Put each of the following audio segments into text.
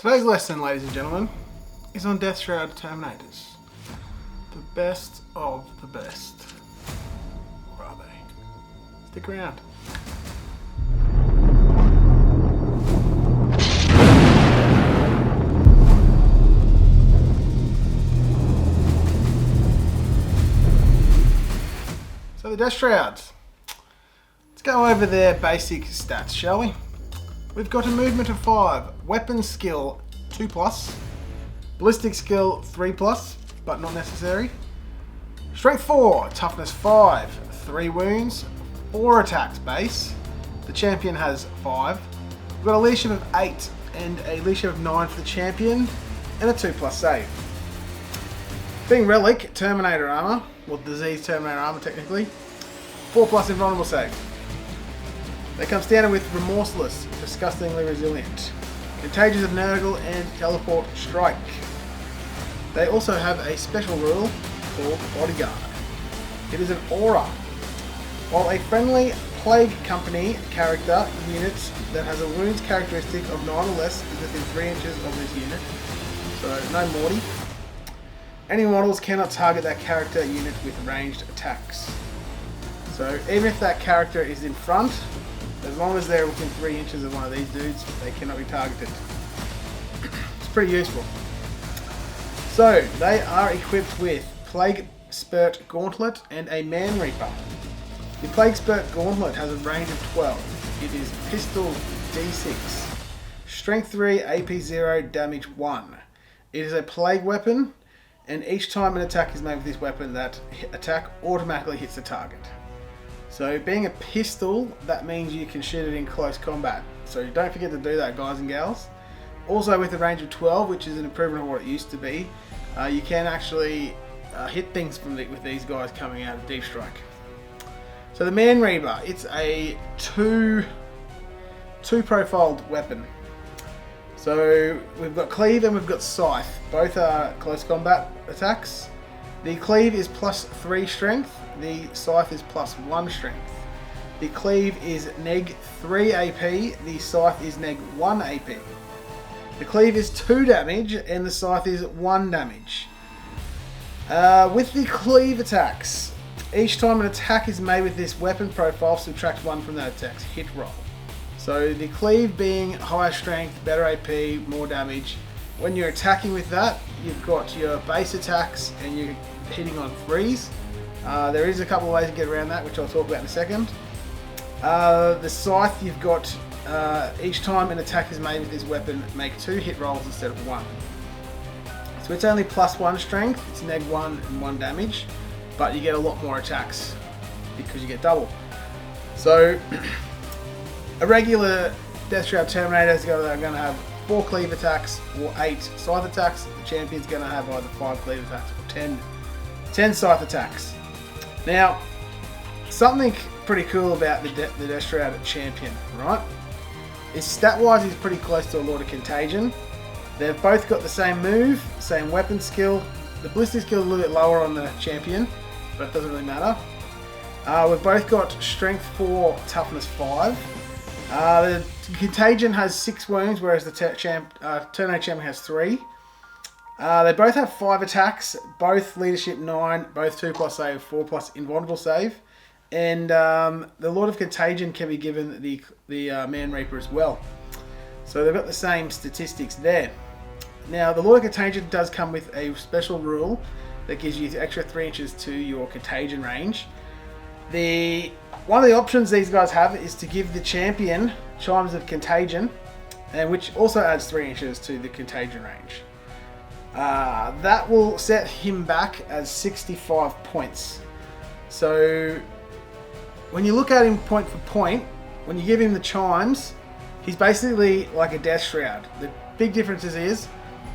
Today's lesson, ladies and gentlemen, is on Deathshroud Terminators. The best of the best. Or are they? Stick around. So the Deathshrouds. Let's go over their basic stats, shall we? We've got a movement of 5, weapon skill 2+, ballistic skill 3+, but not necessary. Strength 4, toughness 5, 3 wounds, 4 attacks base. The champion has 5. We've got a leadership of 8 and a leadership of 9 for the champion, and a 2+ save. Being Relic, Terminator armor, well, disease Terminator armor technically, 4+ invulnerable save. They come standard with Remorseless, Disgustingly Resilient, Contagious of Nurgle, and Teleport Strike. They also have a special rule called Bodyguard. It is an aura. While a friendly Plague Company character unit that has a wounds characteristic of 9 or less is within 3 inches of this unit, so no Morty, any models cannot target that character unit with ranged attacks. So even if that character is in front, as long as they're within 3 inches of one of these dudes, they cannot be targeted. It's pretty useful. So, they are equipped with Plague Spurt Gauntlet and a Man Reaper. The Plague Spurt Gauntlet has a range of 12. It is Pistol D6, Strength 3, AP 0, Damage 1. It is a Plague weapon, and each time an attack is made with this weapon, that attack automatically hits the target. So being a pistol, that means you can shoot it in close combat. So don't forget to do that, guys and gals. Also with a range of 12, which is an improvement of what it used to be, you can actually hit things with these guys coming out of Deep Strike. So the Man Reaper, it's a two profiled weapon. So we've got Cleave and we've got Scythe. Both are close combat attacks. The Cleave is +3 strength, the Scythe is +1 strength. The Cleave is neg 3 AP, the Scythe is neg 1 AP. The Cleave is 2 damage and the Scythe is 1 damage. With the Cleave attacks, each time an attack is made with this weapon profile, subtract 1 from that attack's hit roll. So the Cleave being higher strength, better AP, more damage. When you're attacking with that, you've got your base attacks and you're hitting on freeze. There is a couple of ways to get around that, which I'll talk about in a second. The Scythe, you've got each time an attack is made with this weapon, make 2 hit rolls instead of 1. So it's only +1 strength, it's neg 1 and 1 damage, but you get a lot more attacks because you get double. So a regular Deathshroud Terminator is going to have 4 Cleave attacks or 8 Scythe attacks. The champion's going to have either 5 Cleave attacks or 10 Scythe attacks. Now, something pretty cool about the Deathshroud champion, right? Is stat-wise he's pretty close to a Lord of Contagion. They've both got the same move, same weapon skill. The ballistic skill is a little bit lower on the champion, but it doesn't really matter. We've both got Strength 4, Toughness 5. The Contagion has 6 wounds, whereas the Terminator champion has 3. They both have 5 attacks, both leadership 9, both 2+ save, 4+ invulnerable save, and the Lord of Contagion can be given the Man Reaper as well. So they've got the same statistics there. Now the Lord of Contagion does come with a special rule that gives you the extra 3 inches to your Contagion range. One of the options these guys have is to give the champion Chimes of Contagion, and which also adds 3 inches to the Contagion range. That will set him back as 65 points. So when you look at him point for point, when you give him the chimes, he's basically like a Deathshroud. The big differences is,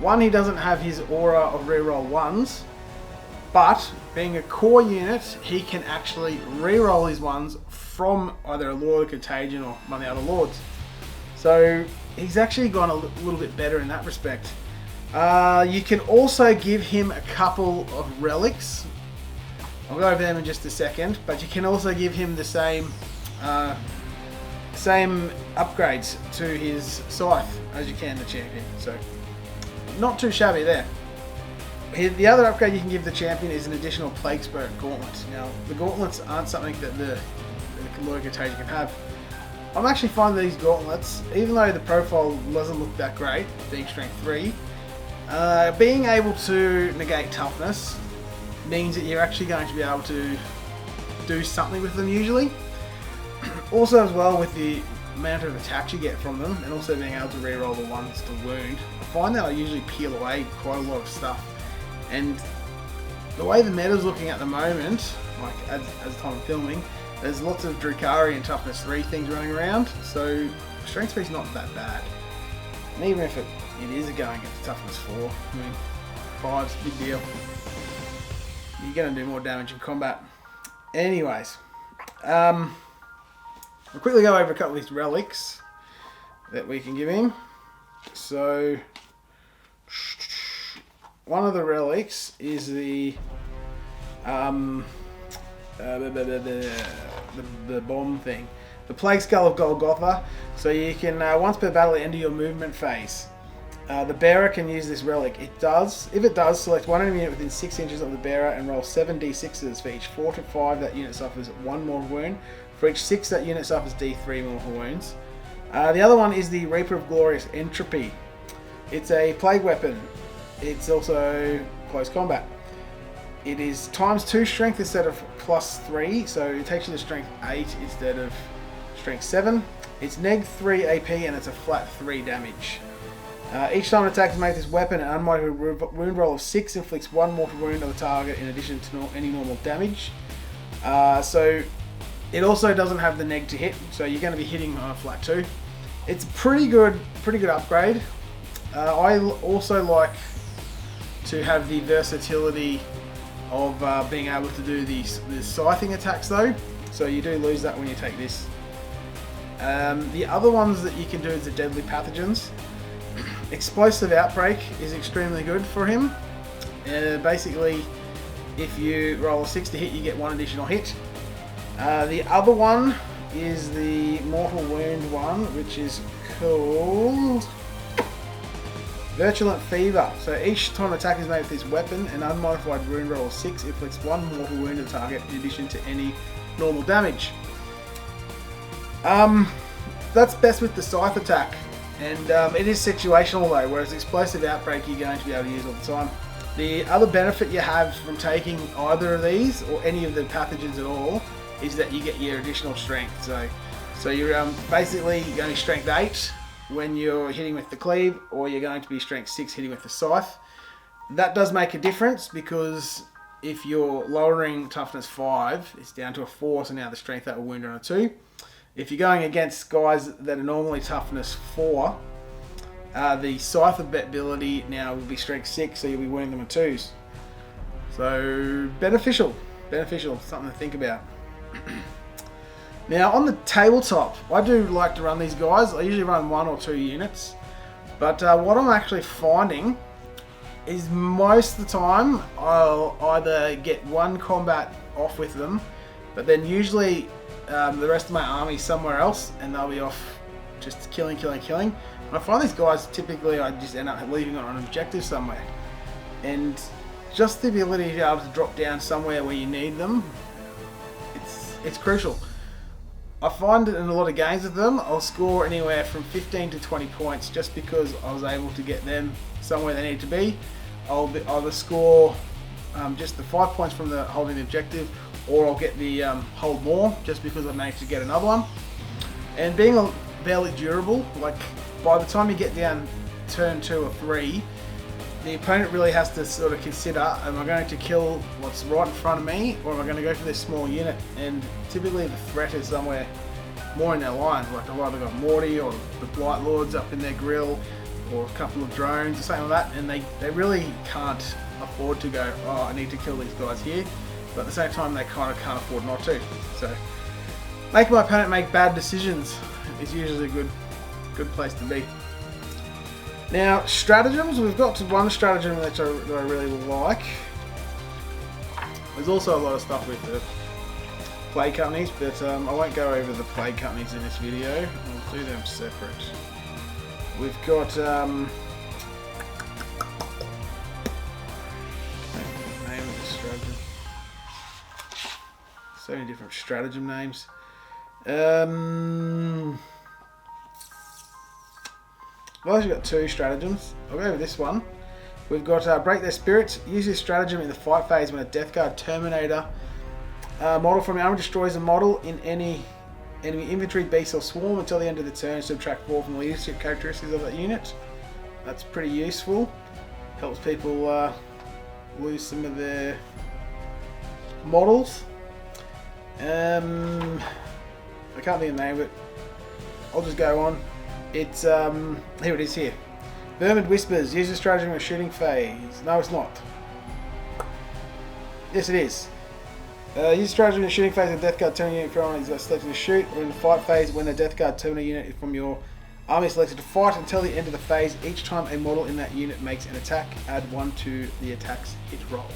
one, he doesn't have his aura of reroll 1s, but being a core unit, he can actually reroll his 1s from either a Lord of Contagion or one of the other lords. So he's actually gone a little bit better in that respect. You can also give him a couple of relics. I'll go over them in just a second, but you can also give him the same same upgrades to his Scythe as you can the champion. So not too shabby there. The other upgrade you can give the champion is an additional Plague Spurt Gauntlet. Now, the Gauntlets aren't something that the Loyal Contagion can have. I'm actually finding these Gauntlets, even though the profile doesn't look that great, being Strength 3, being able to negate toughness means that you're actually going to be able to do something with them usually. Also as well with the amount of attacks you get from them, and also being able to reroll the ones to wound, I find that I usually peel away quite a lot of stuff. And the way the meta's looking at the moment, like as time of filming, there's lots of Drukhari and Toughness 3 things running around, so Strength 3 is not that bad. And even if it is going against Toughness 4, I mean, 5's a big deal. You're going to do more damage in combat. Anyways, I'll quickly go over a couple of these relics that we can give him. So, one of the relics is the bomb thing, the Plague Skull of Golgotha. So you can once per battle end of your movement phase, the bearer can use this relic. If it does, select one enemy unit within 6 inches of the bearer and roll 7d6s. For each 4 to 5 that unit suffers 1 mortal wound. For each 6 that unit suffers d3 mortal wounds. The other one is the Reaper of Glorious Entropy. It's a plague weapon. It's also close combat. It is ×2 strength instead of +3, so it takes you to strength 8 instead of strength 7. It's neg3 AP and it's a flat 3 damage. Each time an attack is made with this weapon, an unmodified wound roll of 6 inflicts 1 mortal wound on the target in addition to any normal damage. So it also doesn't have the neg to hit, so you're going to be hitting on a flat 2. It's pretty good upgrade. I also like to have the versatility of being able to do the scything attacks though, so you do lose that when you take this. The other ones that you can do is the Deadly Pathogens. Explosive Outbreak is extremely good for him. Basically, if you roll a 6 to hit, you get 1 additional hit. The other one is the Mortal Wound one, which is called Virulent Fever. So each time an attack is made with this weapon, an unmodified wound roll of 6 inflicts 1 mortal wound to the target in addition to any normal damage. That's best with the Scythe attack, and it is situational though, whereas Explosive Outbreak you're going to be able to use all the time. The other benefit you have from taking either of these, or any of the pathogens at all, is that you get your additional strength. So you're basically going to be strength 8 when you're hitting with the cleave, or you're going to be strength 6 hitting with the Scythe. That does make a difference, because if you're lowering toughness 5, it's down to a 4, so now the strength 8 will wound on a 2. If you're going against guys that are normally toughness 4, the Scythe ability now will be strength 6, so you'll be wounding them on 2s. So beneficial, something to think about. Now on the tabletop, I do like to run these guys. I usually run 1 or 2 units, but what I'm actually finding is most of the time I'll either get 1 combat off with them, but then usually the rest of my army somewhere else, and they'll be off just killing. And I find these guys, typically I just end up leaving on an objective somewhere, and just the ability to be able to drop down somewhere where you need them, it's crucial. I find that in a lot of games with them, I'll score anywhere from 15 to 20 points just because I was able to get them somewhere they need to be. I'll either score just the 5 points from the holding the objective, or I'll get the hold more just because I managed to get another one. And being fairly durable, like by the time you get down turn 2 or 3, the opponent really has to sort of consider, am I going to kill what's right in front of me, or am I going to go for this small unit? And typically the threat is somewhere more in their lines, like I've either got Morty or the Blight Lords up in their grill, or a couple of drones or something like that, and they really can't afford to go, oh, I need to kill these guys here, but at the same time they kind of can't afford not to. So making my opponent make bad decisions is usually a good place to be. Now, stratagems, we've got to one stratagem that I really like. There's also a lot of stuff with the plague companies, but I won't go over the plague companies in this video. We'll do them separate. We've got name of the stratagem. So many different stratagem names. Well, we've got 2 stratagems. I'll go with this one. We've got break their spirits. Use this stratagem in the fight phase when a Deathshroud Terminator model from your army destroys a model in any enemy inventory, base or swarm until the end of the turn. Subtract 4 from the leadership characteristics of that unit. That's pretty useful. Helps people lose some of their models. I can't think of the name of it. I'll just go on. It's here it is here. Vermin Whispers. Use the stratagem in a shooting phase. No, it's not. Yes, it is. Use stratagem in the shooting phase of the Deathshroud Terminator unit from is selected to shoot, or in the fight phase when the Deathshroud Terminator unit from your army is selected to fight until the end of the phase. Each time a model in that unit makes an attack, add 1 to the attack's hit roll.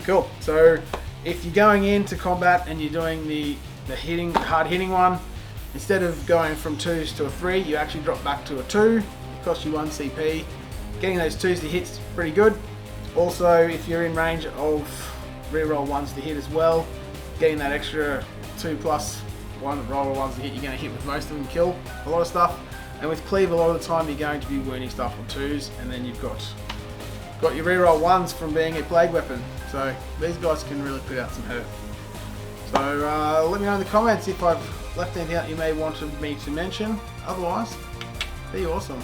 Cool. So if you're going into combat and you're doing the hard hitting one, instead of going from 2s to a 3, you actually drop back to a 2. It costs you 1 CP. Getting those 2s to hit's pretty good. Also, if you're in range of reroll 1s to hit as well, getting that extra 2+1 roll 1s to hit, you're going to hit with most of them, kill a lot of stuff. And with cleave, a lot of the time you're going to be wounding stuff on 2s, and then you've got your reroll 1s from being a plague weapon. So these guys can really put out some hurt. So let me know in the comments if I've left anything out you may want me to mention. Otherwise, be awesome.